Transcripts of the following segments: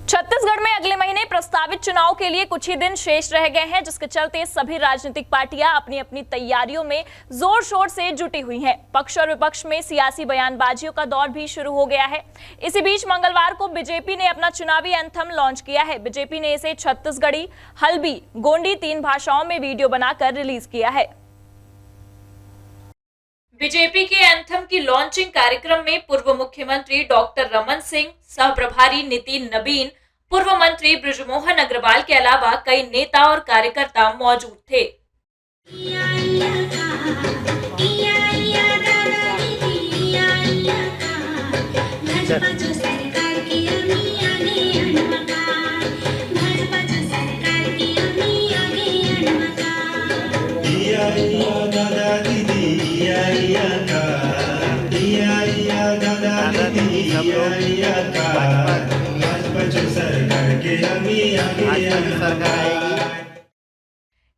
छत्तीसगढ़ में अगले महीने प्रस्तावित चुनाव के लिए कुछ ही दिन शेष रह गए हैं, जिसके चलते सभी राजनीतिक पार्टियां अपनी अपनी तैयारियों में जोर शोर से जुटी हुई हैं। पक्ष और विपक्ष में सियासी बयानबाजियों का दौर भी शुरू हो गया है। इसी बीच मंगलवार को बीजेपी ने अपना चुनावी एंथम लॉन्च किया है। बीजेपी ने इसे छत्तीसगढ़ी, हल्बी, गोंडी 3 भाषाओं में वीडियो बनाकर रिलीज किया है। बीजेपी के एंथम की लॉन्चिंग कार्यक्रम में पूर्व मुख्यमंत्री डॉक्टर रमन सिंह, सह प्रभारी नितिन नबीन, पूर्व मंत्री बृजमोहन अग्रवाल के अलावा कई नेता और कार्यकर्ता मौजूद थे।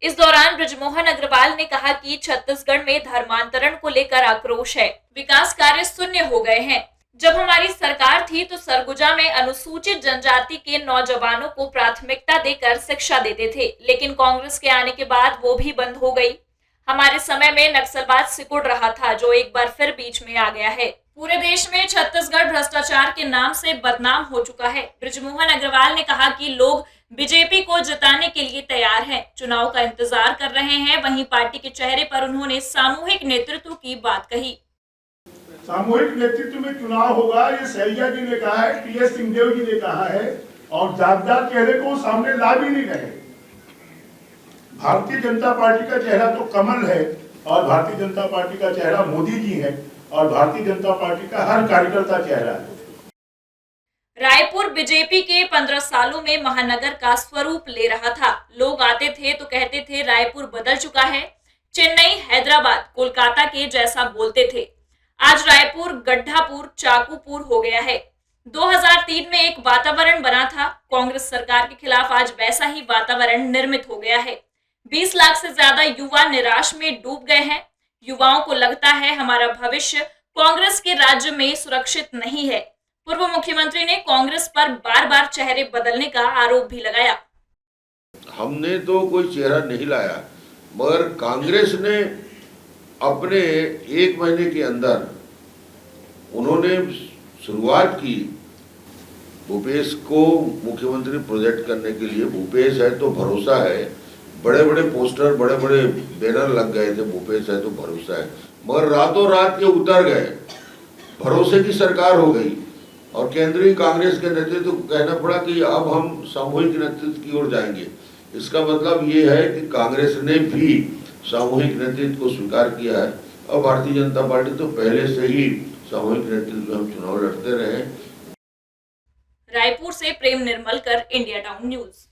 इस दौरान बृजमोहन अग्रवाल ने कहा कि छत्तीसगढ़ में धर्मांतरण को लेकर आक्रोश है। विकास कार्य शून्य हो गए हैं। जब हमारी सरकार थी तो सरगुजा में अनुसूचित जनजाति के नौजवानों को प्राथमिकता देकर शिक्षा देते थे, लेकिन कांग्रेस के आने के बाद वो भी बंद हो गई। हमारे समय में नक्सलवाद सिकुड़ रहा था, जो एक बार फिर बीच में आ गया है। पूरे देश में छत्तीसगढ़ भ्रष्टाचार के नाम से बदनाम हो चुका है। बृजमोहन अग्रवाल ने कहा कि लोग बीजेपी को जिताने के लिए तैयार हैं, चुनाव का इंतजार कर रहे हैं। वहीं पार्टी के चेहरे पर उन्होंने सामूहिक नेतृत्व की बात कही। सामूहिक नेतृत्व में चुनाव होगा, ये सैया जी ने कहा है, टीएस सिंहदेव जी ने कहा है, और जागदार चेहरे को सामने ला भी नहीं रहे। भारतीय जनता पार्टी का चेहरा तो कमल है, और भारतीय जनता पार्टी का चेहरा मोदी जी है, और भारतीय जनता पार्टी का हर कार्यकर्ता चेहरा है। रायपुर बीजेपी के 15 सालों में महानगर का स्वरूप ले रहा था। लोग आते थे तो कहते थे रायपुर बदल चुका है, चेन्नई, हैदराबाद, कोलकाता के जैसा बोलते थे। आज रायपुर गड्ढापुर, चाकूपुर हो गया है। 2003 में एक वातावरण बना था, कांग्रेस सरकार के खिलाफ आज वैसा ही वातावरण निर्मित हो गया है। 20 लाख से ज्यादा युवा निराश में डूब गए हैं। युवाओं को लगता है हमारा भविष्य कांग्रेस के राज्य में सुरक्षित नहीं है। पूर्व मुख्यमंत्री ने कांग्रेस पर बार-बार चेहरे बदलने का आरोप भी लगाया। हमने तो कोई चेहरा नहीं लाया, मगर कांग्रेस ने अपने 1 महीने के अंदर उन्होंने शुरुआत की भूपेश को मुख्यमंत्री प्रोजेक्ट करने के लिए। भूपेश है तो भरोसा है, बड़े बड़े पोस्टर, बड़े बड़े बैनर लग गए थे, भूपेश है तो भरोसा है, मगर रातों रात ये उतर गए। भरोसे की सरकार हो गई और केंद्रीय कांग्रेस के नेतृत्व को कहना पड़ा कि अब हम सामूहिक नेतृत्व की ओर जाएंगे। इसका मतलब ये है कि कांग्रेस ने भी सामूहिक नेतृत्व को स्वीकार किया है, और भारतीय जनता पार्टी तो पहले से ही सामूहिक नेतृत्व में हम चुनाव लड़ते रहे। रायपुर से प्रेम निर्मलकर, इंडिया टाउन न्यूज।